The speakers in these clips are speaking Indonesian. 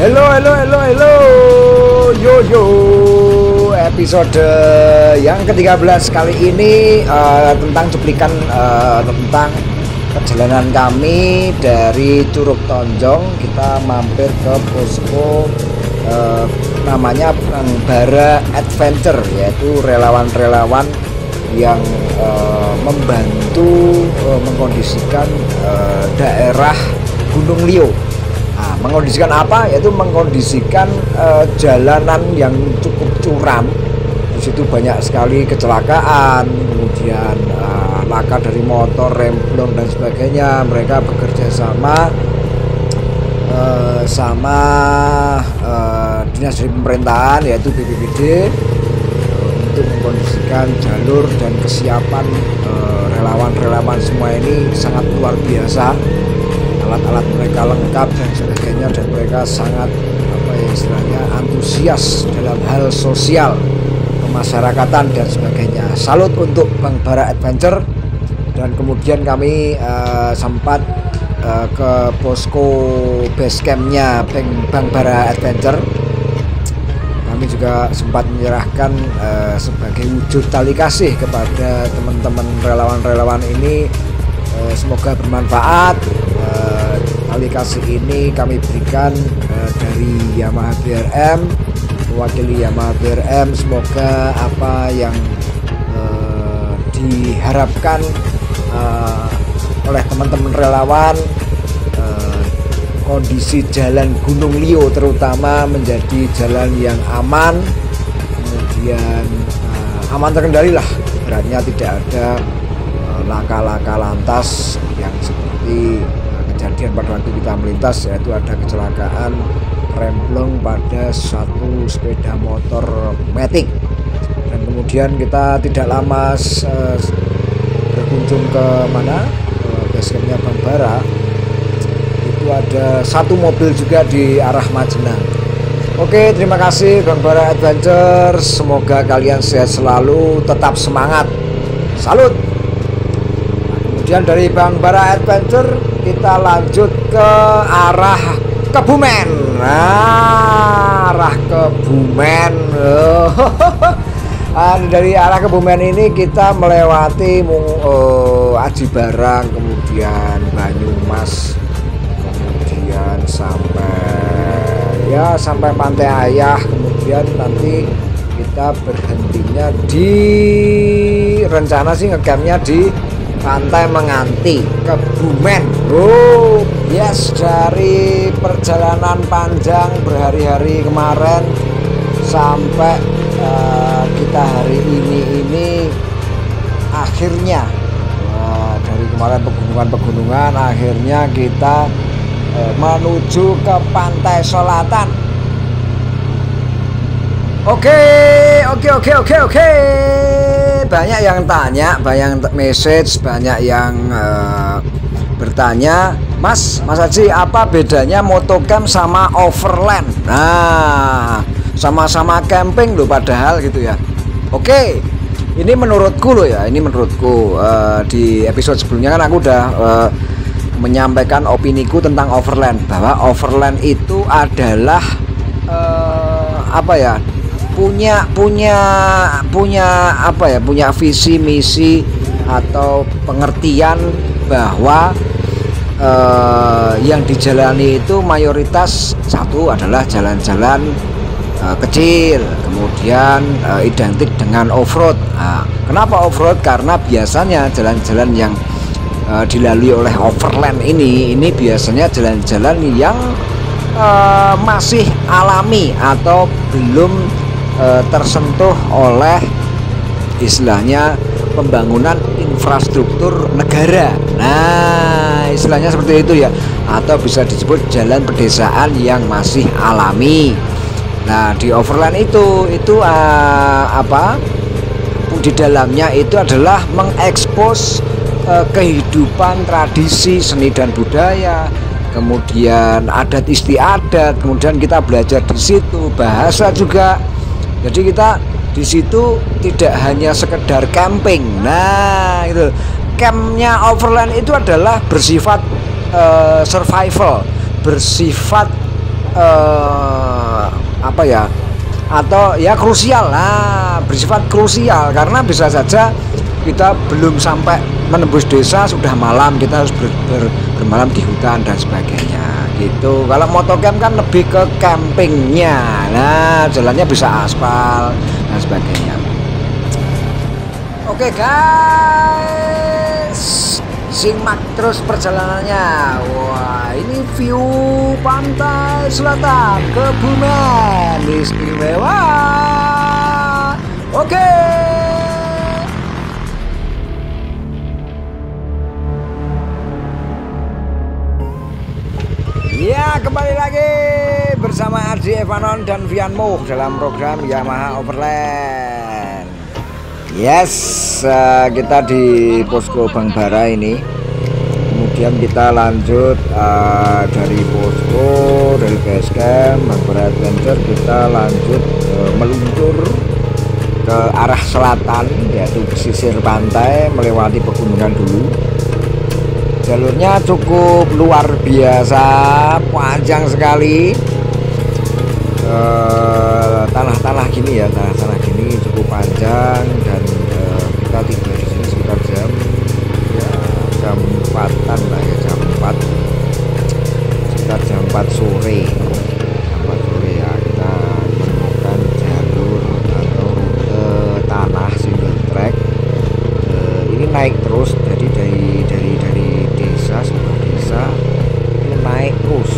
Halo, yo, episode yang ke-13 kali ini tentang cuplikan tentang perjalanan kami dari Curug Tonjong. Kita mampir ke posko namanya Bangbara Adventure, yaitu relawan-relawan yang membantu mengkondisikan daerah Gunung Lio. Mengkondisikan apa? Yaitu mengkondisikan jalanan yang cukup curam. Di situ banyak sekali kecelakaan, kemudian laka dari motor, remblong dan sebagainya. Mereka bekerja sama dinas dari pemerintahan, yaitu BPBD, untuk mengkondisikan jalur dan kesiapan relawan-relawan semua ini sangat luar biasa. Alat-alat mereka lengkap dan sebagainya, dan mereka sangat istilahnya antusias dalam hal sosial, kemasyarakatan dan sebagainya. Salut untuk Bangbara Adventure. Dan kemudian kami sempat ke posko base campnya Bangbara Adventure. Kami juga sempat menyerahkan sebagai wujud tali kasih kepada teman-teman relawan-relawan ini. Semoga bermanfaat. Tali kasih ini kami berikan dari Yamaha BRM, mewakili Yamaha BRM. Semoga apa yang diharapkan oleh teman-teman relawan, kondisi jalan Gunung Lio terutama menjadi jalan yang aman, kemudian aman terkendali lah, ibaratnya tidak ada laka-laka lantas yang seperti kejadian pada waktu kita melintas, yaitu ada kecelakaan remblong pada satu sepeda motor Matic. Dan kemudian kita tidak lama berkunjung ke mana, basecampnya Bangbara. Itu ada satu mobil juga di arah Majenang. Oke, terima kasih Bangbara Adventure. Semoga kalian sehat selalu, tetap semangat. Salut. Kemudian dari Bangbara Adventure kita lanjut ke arah Kebumen. Arah Kebumen. Dari arah Kebumen ini kita melewati Aji Barang, kemudian Banyumas, kemudian sampai Pantai Ayah. Kemudian nanti kita berhentinya di rencana sih ngecampnya di Pantai Menganti, Kebumen. Oh yes, dari perjalanan panjang berhari-hari kemarin sampai kita hari ini akhirnya dari kemarin pegunungan akhirnya kita menuju ke Pantai Selatan. Oke. Banyak yang tanya, banyak yang message, banyak yang bertanya, Mas Haji, apa bedanya motocamp sama overland? Nah, sama-sama camping loh padahal gitu ya. Oke, ini menurutku loh ya, di episode sebelumnya kan aku udah menyampaikan opiniku tentang overland, bahwa overland itu adalah punya visi misi atau pengertian bahwa yang dijalani itu mayoritas satu adalah jalan-jalan kecil, kemudian identik dengan off-road. Kenapa off-road? Karena biasanya jalan-jalan yang dilalui oleh overland ini biasanya jalan-jalan yang masih alami atau belum tersentuh oleh istilahnya pembangunan infrastruktur negara. Nah, istilahnya seperti itu ya, atau bisa disebut jalan pedesaan yang masih alami. Nah, di overland itu di dalamnya itu adalah mengekspos kehidupan, tradisi, seni dan budaya, kemudian adat istiadat, kemudian kita belajar di situ, bahasa juga. Jadi kita di situ tidak hanya sekedar camping. Nah, itu campnya overland itu adalah bersifat survival, bersifat apa ya, atau ya krusial lah, bersifat krusial karena bisa saja kita belum sampai menembus desa sudah malam, kita harus bermalam di hutan dan sebagainya gitu. Kalau motocamp kan lebih ke campingnya, nah jalannya bisa aspal dan sebagainya. Oke guys, simak terus perjalanannya. Wah, ini view pantai selatan Kebumen istimewa. Oke. Ya, kembali lagi bersama Ardi Evanon dan Vianmo dalam program Yamaha Overland. Yes, kita di posko Bang Bara ini. Kemudian kita lanjut dari posko, dari base camp Bang Bara Adventure, kita lanjut meluncur ke arah selatan, yaitu pesisir pantai, melewati pegunungan dulu. Jalurnya cukup luar biasa, panjang sekali. Tanah-tanah gini ya, tanah-tanah gini cukup panjang, dan kita tiba di sini sekitar jam 4-an lah ya, jam 4, sekitar jam 4 sore. Jam 4 sore ya, kita menemukan jalur atau rute tanah single track. Ini naik terus, jadi dari desa, sebuah desa ini naik terus,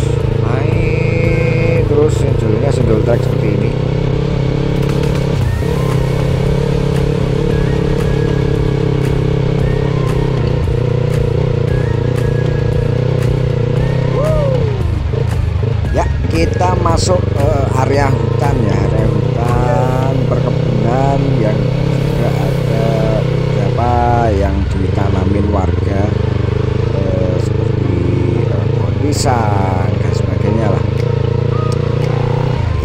jalurnya single track seperti ini. Ya, kita masuk area hutan ya, area hutan perkebunan yang juga ada beberapa yang ditanamin warga, seperti pohon pisang dan sebagainya lah.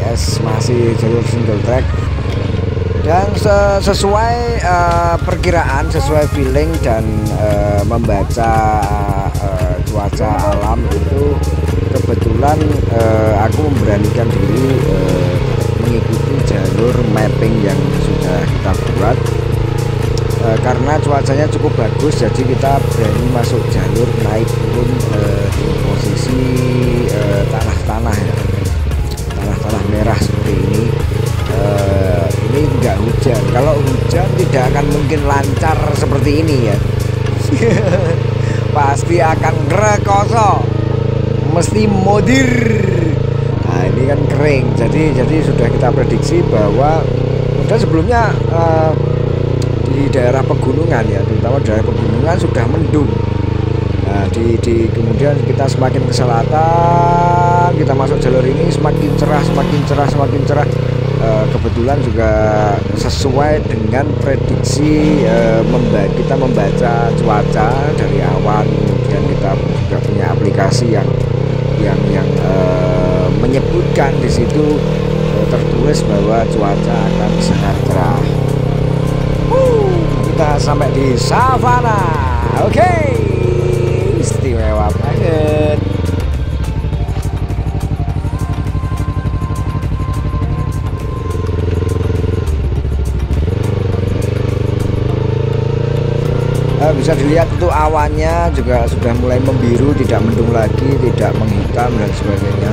Yes, masih jalur single track dan sesuai perkiraan, sesuai feeling dan membaca cuaca alam itu, kebetulan aku memberanikan diri mengikuti jalur mapping yang sudah kita buat. Karena cuacanya cukup bagus, jadi kita berani masuk jalur naik turun di posisi tanah-tanah ya, tanah-tanah merah seperti ini. Ini enggak hujan, kalau hujan tidak akan mungkin lancar seperti ini ya. Pasti akan grekoso, mesti modir. Nah, ini kan kering, jadi sudah kita prediksi bahwa udah sebelumnya di daerah pegunungan ya, terutama daerah pegunungan sudah mendung. Nah, kemudian kita semakin ke selatan, kita masuk jalur ini semakin cerah. Kebetulan juga sesuai dengan prediksi, kita membaca cuaca dari awan. Kemudian kita juga punya aplikasi yang menyebutkan di situ, tertulis bahwa cuaca akan sangat cerah. Kita sampai di savana. Oke, istimewa banget. Bisa dilihat itu awannya juga sudah mulai membiru, tidak mendung lagi, tidak menghitam dan sebagainya.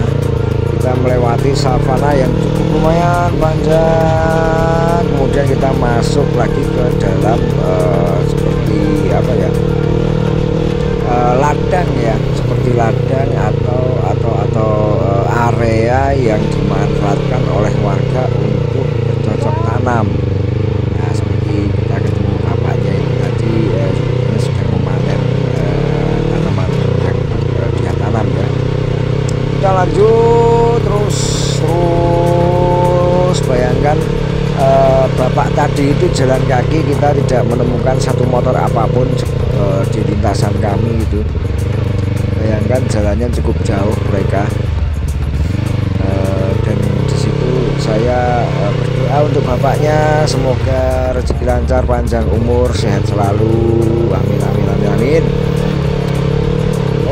Kita melewati savana yang cukup lumayan panjang. Kemudian kita masuk lagi ke dalam seperti apa ya, ladang ya, seperti ladang atau area yang dimanfaatkan oleh warga untuk bercocok tanam. Nah, seperti kita ketemu bapaknya itu tadi, sedang memanen tanaman yang dia tanam ya. Kita lanjut terus, bayangkan bapak tadi itu jalan kaki, kita tidak menemukan satu motor apapun di lintasan kami itu. Bayangkan jalannya cukup jauh mereka, dan di situ saya berdoa untuk bapaknya, semoga rezeki lancar, panjang umur, sehat selalu, amin amin amin amin.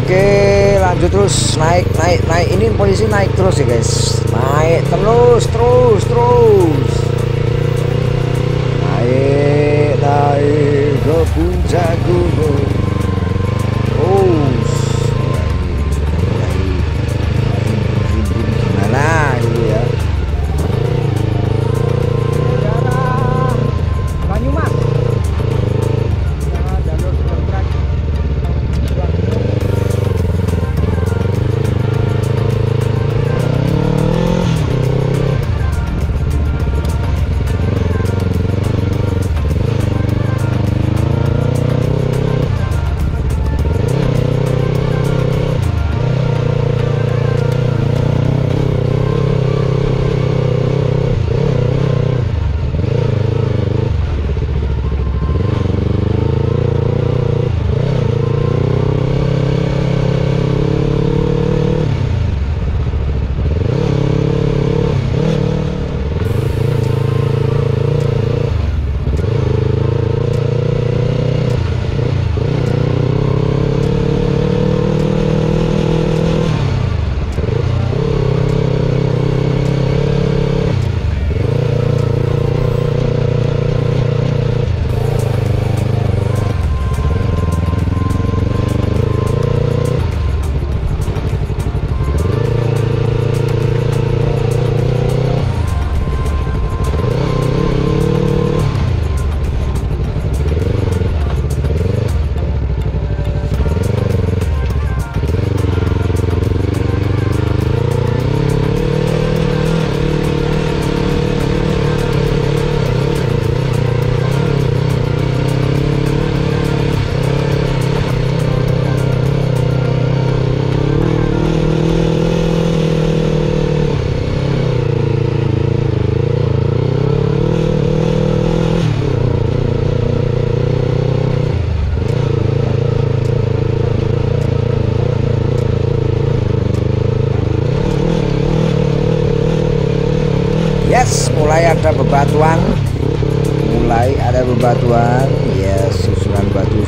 Oke, lanjut terus, naik. Ini posisi naik terus ya guys, naik terus. Naik ke puncak gunung. Terus mulai gimana gitu ya. daerah Banyumas. Jalur gerak. Yes, mulai ada bebatuan ya, susunan batu.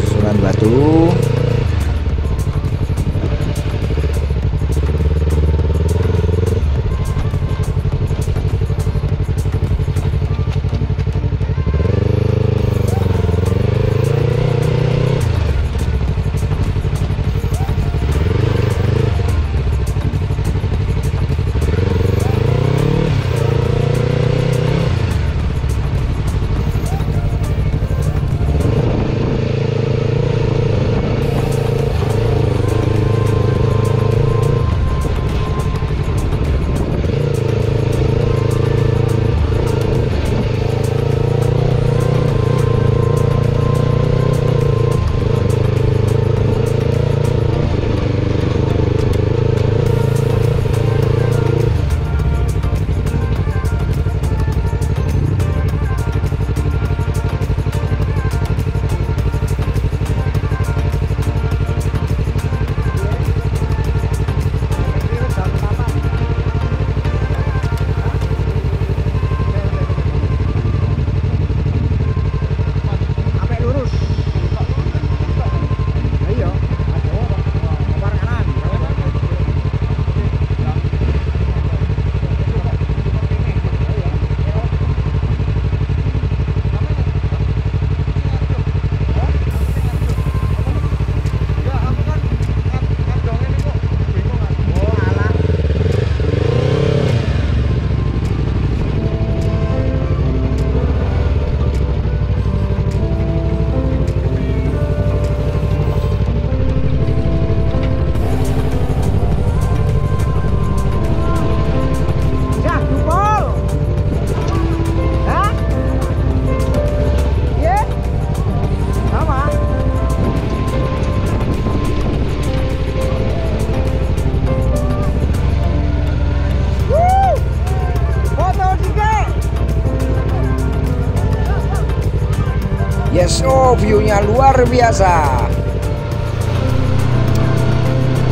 Yes, oh view-nya luar biasa.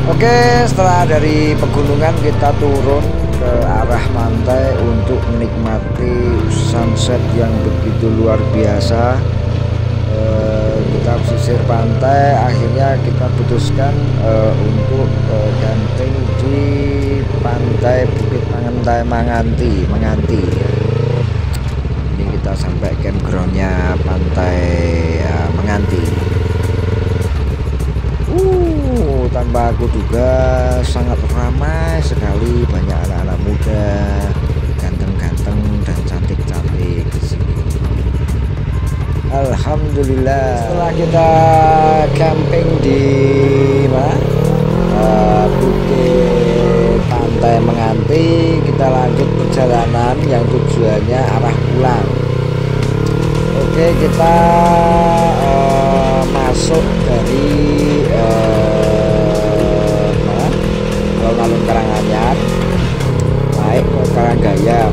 Oke, setelah dari pegunungan kita turun ke arah pantai untuk menikmati sunset yang begitu luar biasa. Kita pesisir pantai, akhirnya kita putuskan untuk camping di pantai Bukit Manganti. Ini kita sampai campgroundnya pantai Manganti. Tanpa aku duga sangat ramai sekali, banyak anak-anak muda ganteng-ganteng dan cantik-cantik di sini. Alhamdulillah, setelah kita camping di Bukit Pantai Manganti, kita lanjut perjalanan yang tujuannya arah pulang. Oke, kita masuk dari alun-alun Karanganyar naik ke Karanggayam.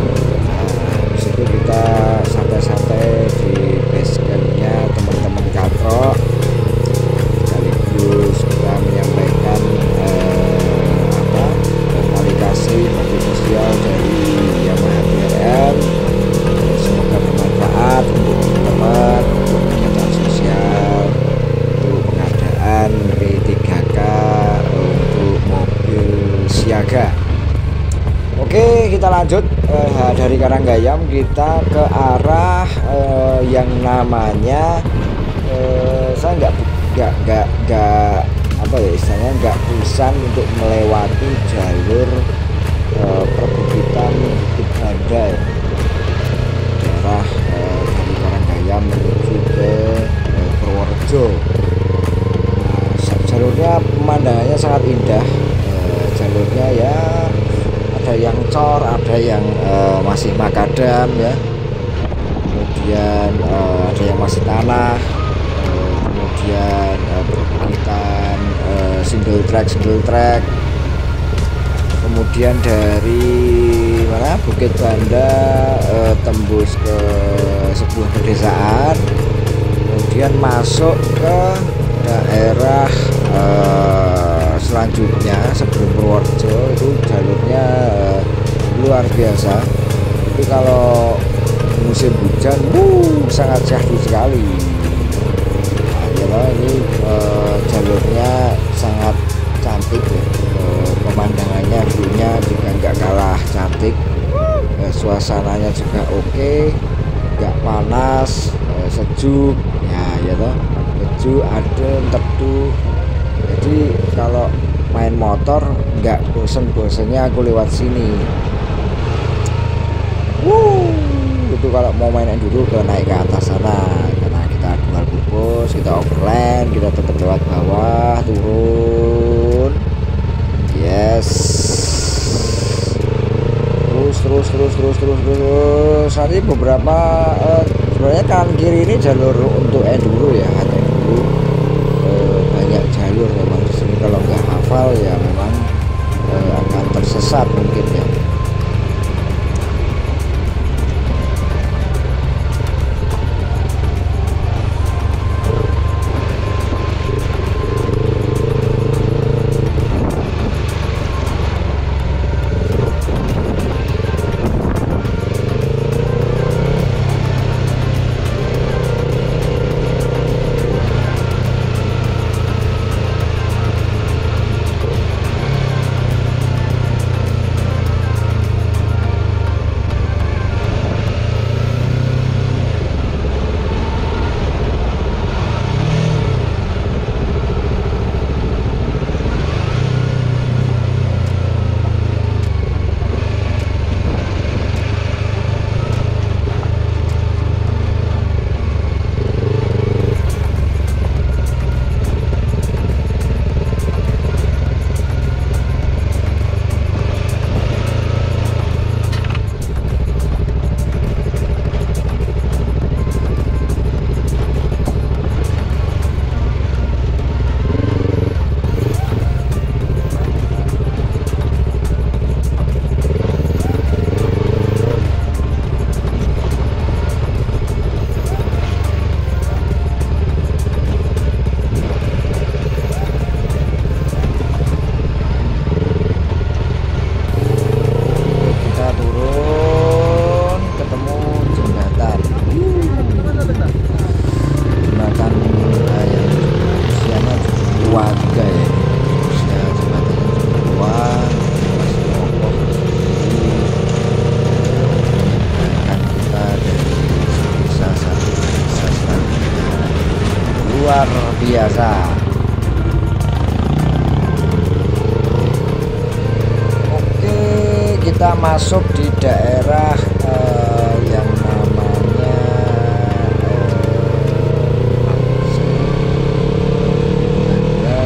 Di situ kita santai-santai di base campnya teman-teman Katro, sekaligus kita menyampaikan terima kasih bagi sosial dari Yamaha BRM. Semoga bermanfaat untuk teman-teman, untuk kegiatan sosial, untuk pengadaan P3K, untuk mobil siaga. Oke, kita lanjut dari Karanggayam kita ke arah yang namanya saya nggak apa ya istilahnya, nggak pisan untuk melewati jalur perbukitan Bukit Banda ya. Daerah dari Karanggayam menuju ke Purworejo. Jalurnya pemandangannya sangat indah. Jalurnya ya ada yang cor, ada yang masih makadam ya, kemudian ada yang masih tanah, kemudian perbukitan single track. Kemudian dari mana Bukit Banda tembus ke sebuah pedesaan, kemudian masuk ke daerah selanjutnya sebelum Purworejo. Itu jalurnya luar biasa. Itu kalau musim hujan sangat syahdu sekali. Nah, ini jalurnya sangat cantik ya. Pemandangannya, view-nya juga nggak kalah cantik. Suasananya juga oke, nggak panas, sejuk ya toh, sejuk, adem, teduh. Jadi kalau main motor nggak bosen-bosennya aku lewat sini. Itu kalau mau main enduro naik ke atas sana, karena kita dual purpose, kita overland, kita tetap lewat bawah, turun, yes, terus. Nanti beberapa sebenarnya kanan kiri ini jalur untuk enduro ya, hanya enduro. Banyak jalur memang di sini, kalau nggak hafal ya memang akan tersesat mungkin ya. biasa. Oke, kita masuk di daerah yang namanya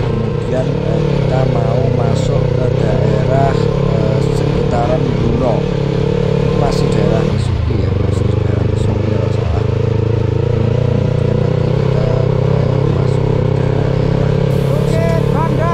kemudian kita mau masuk ke daerah sekitaran Bruno. Ini masih daerah Misugi ya, masih daerah Misugi kalau salah. Kemudian nanti kita masuk ke daerah Bukit Banda.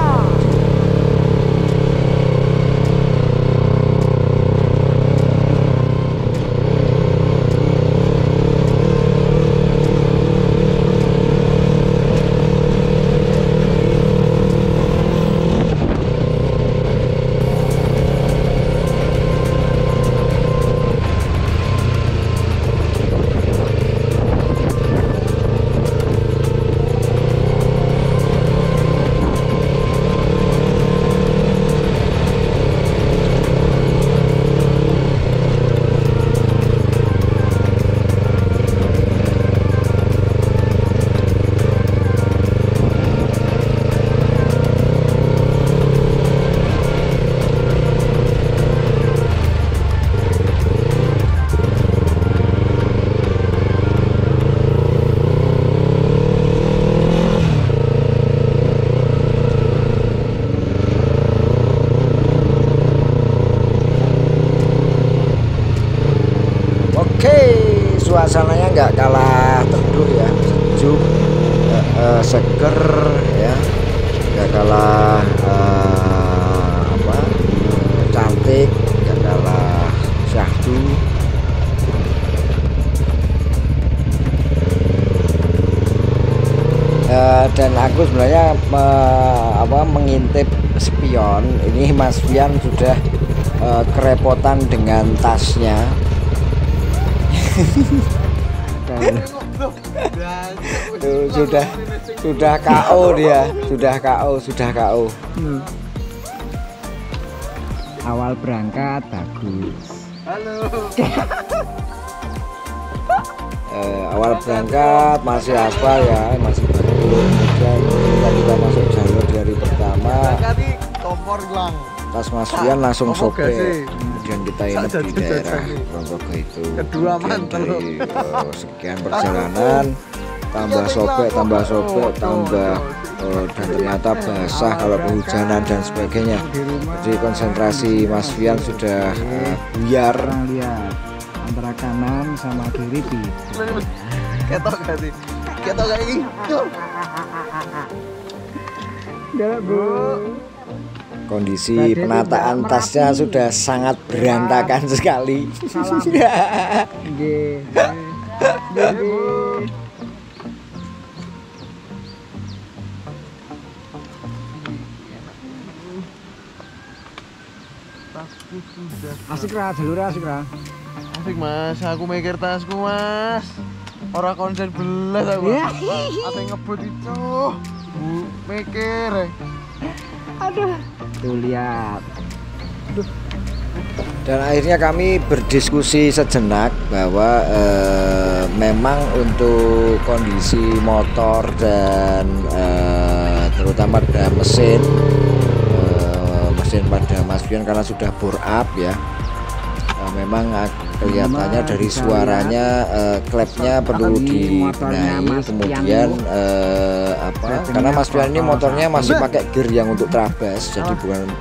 Suasananya nggak kalah teduh ya, sejuk, seger ya, nggak kalah cantik, nggak kalah syahdu. Dan aku sebenarnya mengintip spion ini. Mas Fian sudah kerepotan dengan tasnya. Tuh, sudah KO dia, sudah KO. Awal berangkat bagus. Halo. Awal berangkat masih aspal ya, masih bagus. Kemudian kita masuk jalur di hari pertama. Tadi kompor hilang. Tas Mas Fian langsung sobek. Kemudian kita inap di daerah Ponorogo itu. Kedua Kemudian mantel. dari sekian perjalanan tambah sobek, dan ternyata basah kalau kehujanan dan sebagainya. Jadi konsentrasi Mas Fian sudah buyar. Orang lihat antara kanan sama kiri Ketok gak sih? Ketok kayak gitu. Enggak, Bu. Kondisi penataan tasnya sudah sangat berantakan sekali. Nggih. Tasku sudah. Asik ra, jalur asik ra. Asik Mas, aku mikir tasku Mas. Ora konsen belas aku. Ya. Ate ngebut itu. Bu, mikir. Aduh. Tuh lihat. Dan akhirnya kami berdiskusi sejenak bahwa memang untuk kondisi motor dan terutama pada mesin pada Mas Fian karena sudah bore up ya, memang kelihatannya dari suaranya klepnya perlu dibenahi. Kemudian karena Mas Fian ini motornya masih pakai gear yang untuk trabas, jadi bukan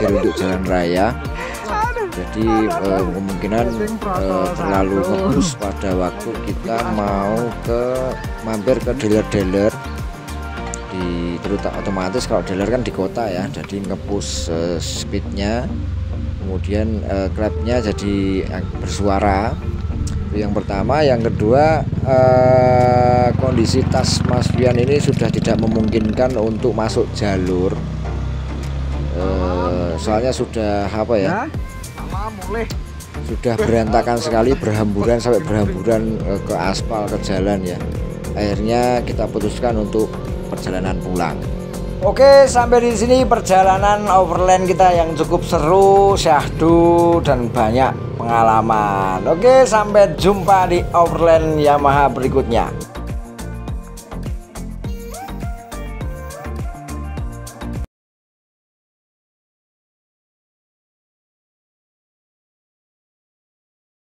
gear untuk jalan raya. Jadi kemungkinan terlalu ngebus pada waktu kita mau mampir ke dealer-dealer di, terutama otomatis kalau dealer kan di kota ya, jadi ngepush speednya, kemudian klepnya jadi bersuara. Itu yang pertama. Yang kedua, kondisi tas Mas Fian ini sudah tidak memungkinkan untuk masuk jalur, soalnya sudah apa ya, sudah berantakan sekali, berhamburan sampai berhamburan ke aspal, ke jalan ya. Akhirnya kita putuskan untuk perjalanan pulang. Oke, sampai di sini perjalanan overland kita yang cukup seru, syahdu dan banyak pengalaman. Oke, sampai jumpa di overland Yamaha berikutnya.